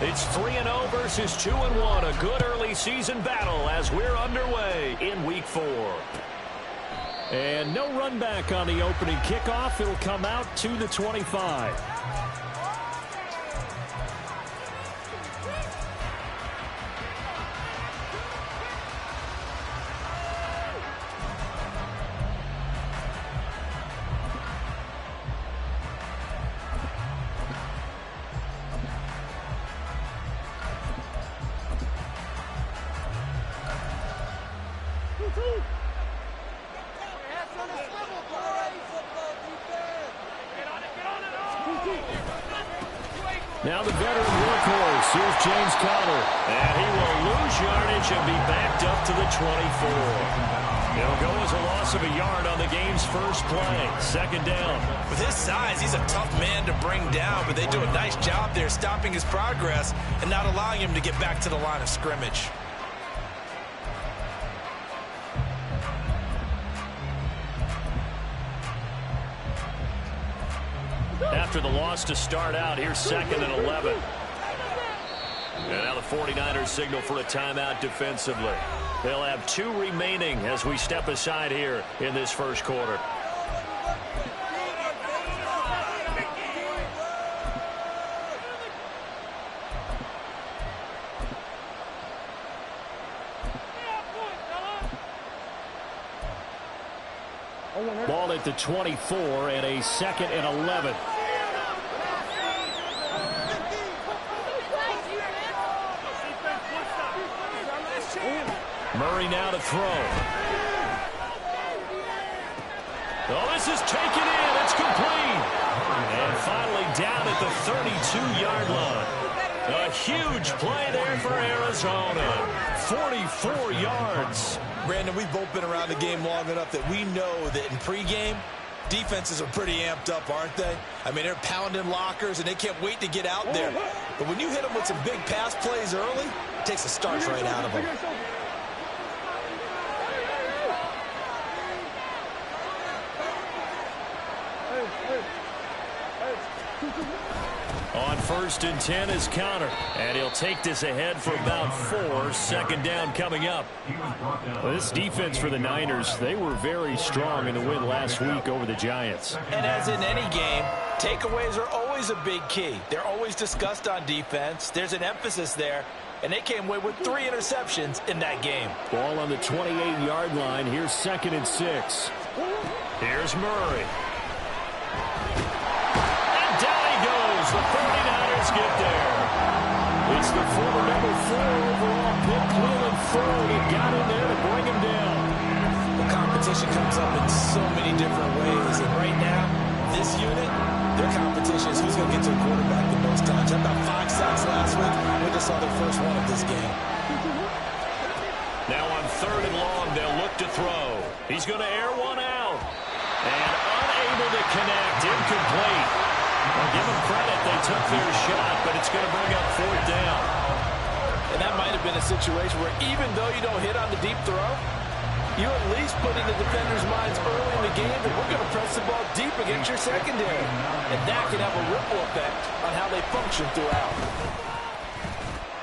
It's 3-0 versus 2-1. A good early season battle as we're underway in Week 4. And no run back on the opening kickoff. It'll come out to the 25. Now the veteran workhorse, here's James Conner. And he will lose yardage and be backed up to the 24. It'll go as a loss of a yard on the game's first play. Second down. With his size, he's a tough man to bring down, but they do a nice job there stopping his progress and not allowing him to get back to the line of scrimmage. After the loss to start out, here's 2nd and 11. And now the 49ers signal for a timeout defensively. They'll have 2 remaining as we step aside here in this first quarter. Ball at the 24 and a 2nd and 11. Murray now to throw. Oh, this is taken in. It's complete. And finally down at the 32-yard line. A huge play there for Arizona. 44 yards. Brandon, we've both been around the game long enough that we know that in pregame, defenses are pretty amped up, aren't they? I mean, they're pounding lockers, and they can't wait to get out there. But when you hit them with some big pass plays early, it takes the starch right out of them. On 1st and 10 is Conner. And he'll take this ahead for about 4. Second down coming up. Well, this defense for the Niners, they were very strong in the win last week over the Giants. And as in any game, takeaways are always a big key. They're always discussed on defense. There's an emphasis there. And they came away with 3 interceptions in that game. Ball on the 28-yard line. Here's 2nd and 6. Here's Murray. The 49ers get there. It's the former number 4 overall pick, Cleveland Ford. He got in there to bring him down. The competition comes up in so many different ways. And right now, this unit, their competition is who's going to get to the quarterback the most times. Had about 5 sacks last week. We just saw their first one of this game. Now on 3rd and long, they'll look to throw. He's going to air one out. And unable to connect. Incomplete. Well, give them credit. They took their shot, but it's going to bring up 4th down. And that might have been a situation where even though you don't hit on the deep throw, you at least put in the defenders' minds early in the game that we're going to press the ball deep against your secondary. And that can have a ripple effect on how they function throughout.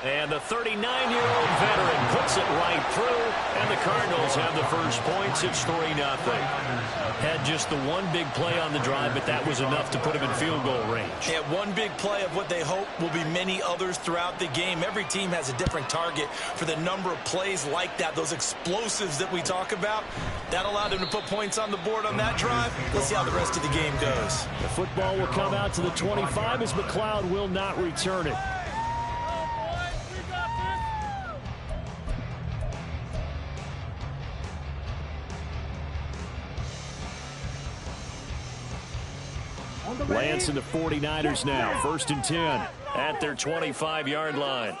And the 39-year-old veteran puts it right through, and the Cardinals have the first points. It's 3-0. Had just the one big play on the drive, but that was enough to put him in field goal range. Yeah, one big play of what they hope will be many others throughout the game. Every team has a different target for the number of plays like that, those explosives that we talk about. That allowed them to put points on the board on that drive. Let's see how the rest of the game goes. The football will come out to the 25 as McLeod will not return it. Lance and the 49ers now. 1st and 10 at their 25-yard line.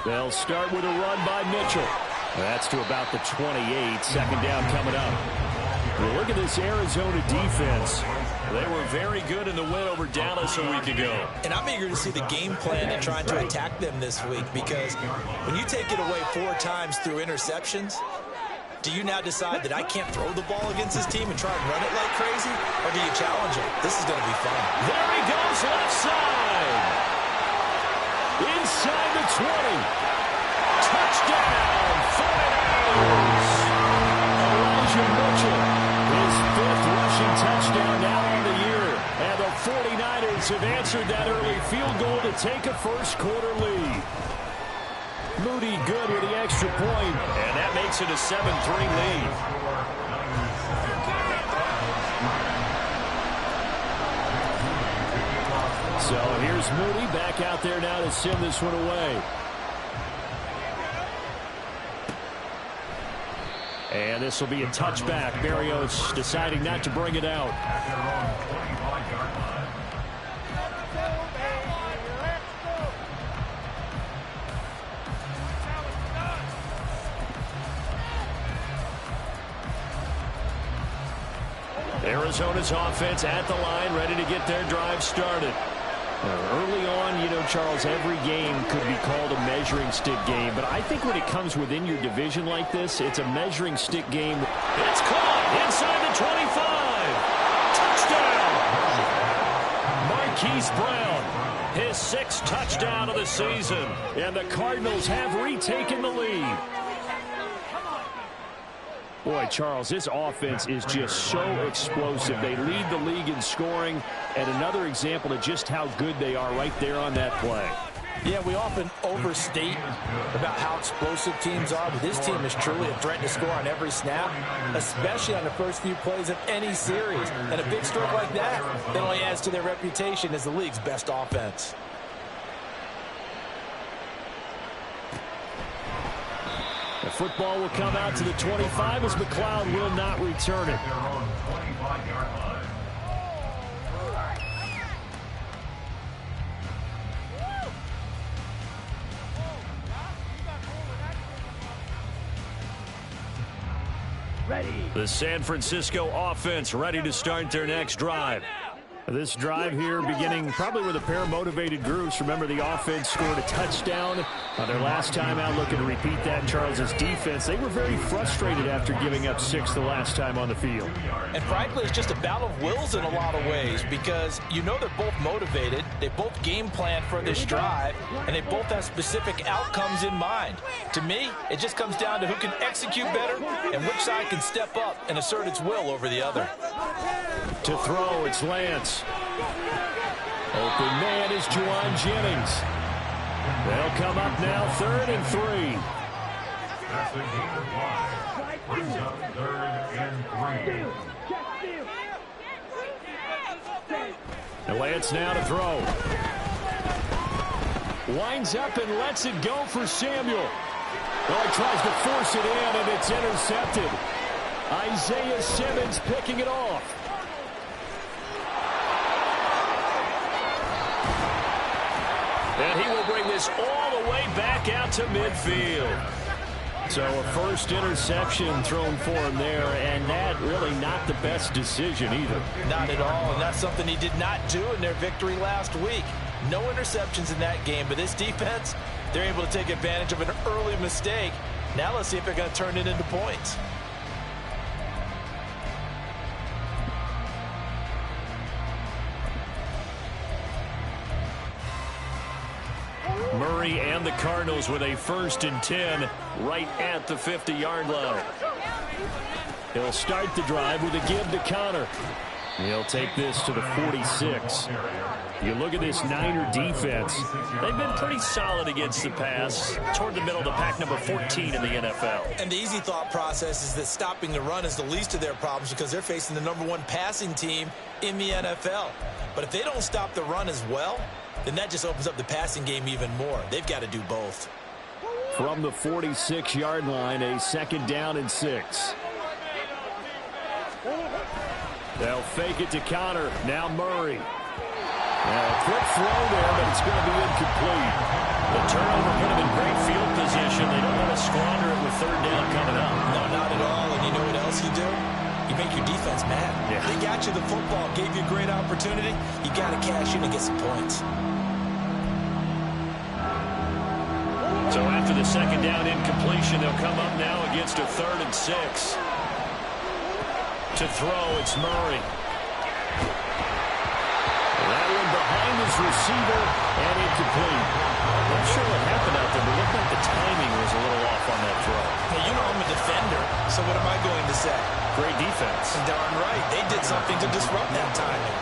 They'll start with a run by Mitchell. That's to about the 28. Second down coming up. Well, look at this Arizona defense. They were very good in the win over Dallas a week ago. And I'm eager to see the game plan and trying to attack them this week, because when you take it away 4 times through interceptions, Do you now decide that I can't throw the ball against this team and try and run it like crazy? Or do you challenge him? This is going to be fun. There he goes, left side. Inside the 20. Touchdown, 49ers. Elijah Mitchell, his 5th rushing touchdown now on the year. And the 49ers have answered that early field goal to take a first-quarter lead. Moody good with the extra point, and that makes it a 7-3 lead. So here's Moody back out there now to send this one away. And this will be a touchback. Berrios deciding not to bring it out. Arizona's offense at the line, ready to get their drive started. Early on, you know, Charles, every game could be called a measuring stick game. But I think when it comes within your division like this, it's a measuring stick game. It's caught inside the 25. Touchdown! Marquise Brown, his 6th touchdown of the season. And the Cardinals have retaken the lead. Boy, Charles, this offense is just so explosive. They lead the league in scoring, and another example of just how good they are right there on that play. Yeah, we often overstate about how explosive teams are, but this team is truly a threat to score on every snap, especially on the first few plays of any series. And a big stroke like that only adds to their reputation as the league's best offense. The football will come out to the 25 as McLeod will not return it. Ready. The San Francisco offense ready to start their next drive. This drive here beginning probably with a pair of motivated groups. Remember, the offense scored a touchdown on their last time out. Looking to repeat that. Charles's defense, they were very frustrated after giving up 6 the last time on the field. And frankly, it's just a battle of wills in a lot of ways because you know they're both motivated. They both game plan for this drive, and they both have specific outcomes in mind. To me, it just comes down to who can execute better and which side can step up and assert its will over the other. To throw, it's Lance. Open man is Juwan Jennings. They'll come up now 3rd and 3. And Lance now to throw. Winds up and lets it go for Samuel. Well, he tries to force it in, and it's intercepted. Isaiah Simmons picking it off. And he will bring this all the way back out to midfield. So a first interception thrown for him there, and that really not the best decision either. Not at all, and that's something he did not do in their victory last week. No interceptions in that game, but this defense, they're able to take advantage of an early mistake. Now let's see if they're going to turn it into points. Murray and the Cardinals with a 1st and 10 right at the 50-yard line. He'll start the drive with a give to Connor. He'll take this to the 46. You look at this Niner defense. They've been pretty solid against the pass. Toward the middle of the pack, number 14 in the NFL. And the easy thought process is that stopping the run is the least of their problems because they're facing the #1 passing team in the NFL. But if they don't stop the run as well, then that just opens up the passing game even more. They've got to do both. From the 46-yard line, a 2nd down and 6. They'll fake it to Connor. Now Murray. A quick throw there, but it's going to be incomplete. The turnover put them in great field position. They don't want to squander it with 3rd down coming up. No, not at all. And you know what else you do? You make your defense mad. Yeah. They got you the football, gave you a great opportunity. You got to cash in and get some points. So after the second down incompletion, they'll come up now against a 3rd and 6. To throw, it's Murray. That one behind his receiver and incomplete. Not sure what happened out there, but it looked like the timing was a little off on that throw. Hey, you know I'm a defender, so what am I going to say? Great defense. Darn right. They did something to disrupt that timing.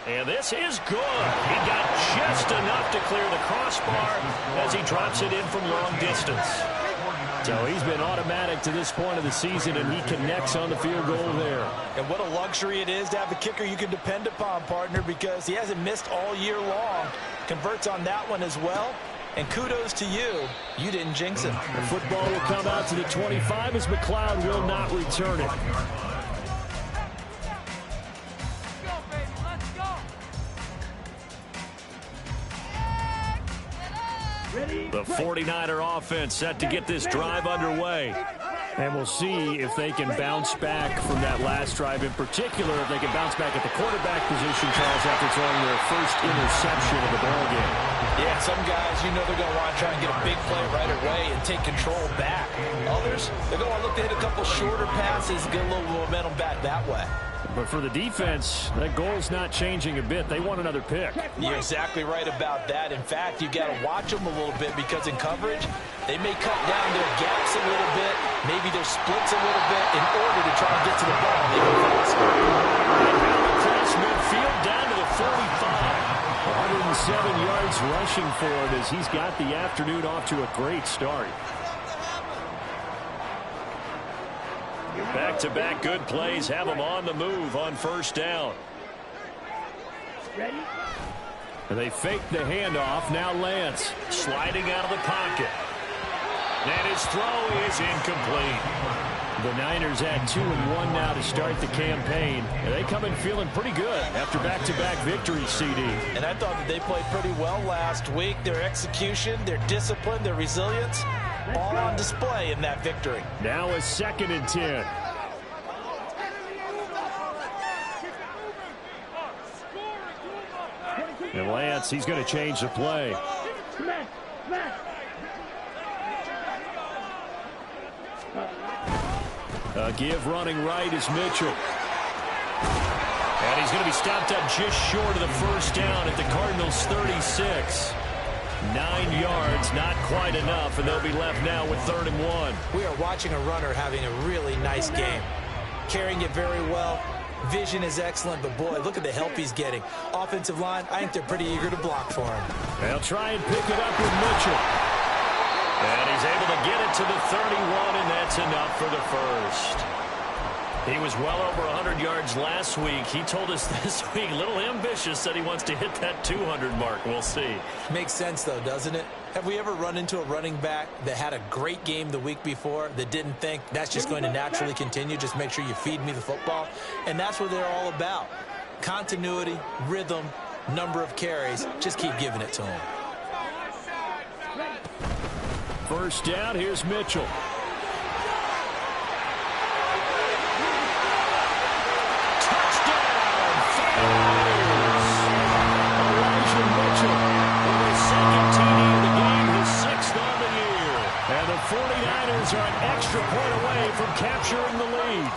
And this is good. He got just enough to clear the crossbar as he drops it in from long distance. So he's been automatic to this point of the season, and he connects on the field goal there. And what a luxury it is to have a kicker you can depend upon, partner, because he hasn't missed all year long. Converts on that one as well. And kudos to you. You didn't jinx it. The football will come out to the 25 as McLeod will not return it. The 49er offense set to get this drive underway. And we'll see if they can bounce back from that last drive in particular, if they can bounce back at the quarterback position, Charles, after throwing their first interception of the ballgame. Yeah, some guys, you know they're going to want to try and get a big play right away and take control back. Others, they're going to look to hit a couple shorter passes, get a little momentum back that way. But for the defense, that goal's not changing a bit. They want another pick. You're exactly right about that. In fact, you got to watch them a little bit because in coverage, they may cut down their gaps a little bit, maybe their splits a little bit in order to try and get to the ball and make it faster. Across midfield down to the 45. 107 yards rushing for it as he's got the afternoon off to a great start. Back-to-back good plays have them on the move on first down. Ready? They fake the handoff. Now Lance sliding out of the pocket. And his throw is incomplete. The Niners at 2-1 now to start the campaign. And they come in feeling pretty good after back-to-back victories, CD. And I thought that they played pretty well last week. Their execution, their discipline, their resilience, all on display in that victory. Now a 2nd and 10. And Lance, he's going to change the play. Give running right is Mitchell. And he's going to be stopped up just short of the first down at the Cardinals' 36. 9 yards, not quite enough, and they'll be left now with 3rd and 1. We are watching a runner having a really nice game. Carrying it very well. Vision is excellent, but boy, look at the help he's getting. Offensive line, I think they're pretty eager to block for him. They'll try and pick it up with Mitchell. And he's able to get it to the 31, and that's enough for the first. He was well over 100 yards last week. He told us this week, a little ambitious, said he wants to hit that 200 mark. We'll see. Makes sense, though, doesn't it? Have we ever run into a running back that had a great game the week before that didn't think that's just going to naturally continue? Just make sure you feed me the football. And that's what they're all about. Continuity, rhythm, number of carries. Just keep giving it to him. First down, here's Mitchell. And the 49ers are an extra point away from capturing the lead.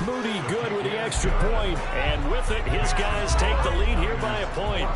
Moody good with the extra point, and with it, his guys take the lead here by a point.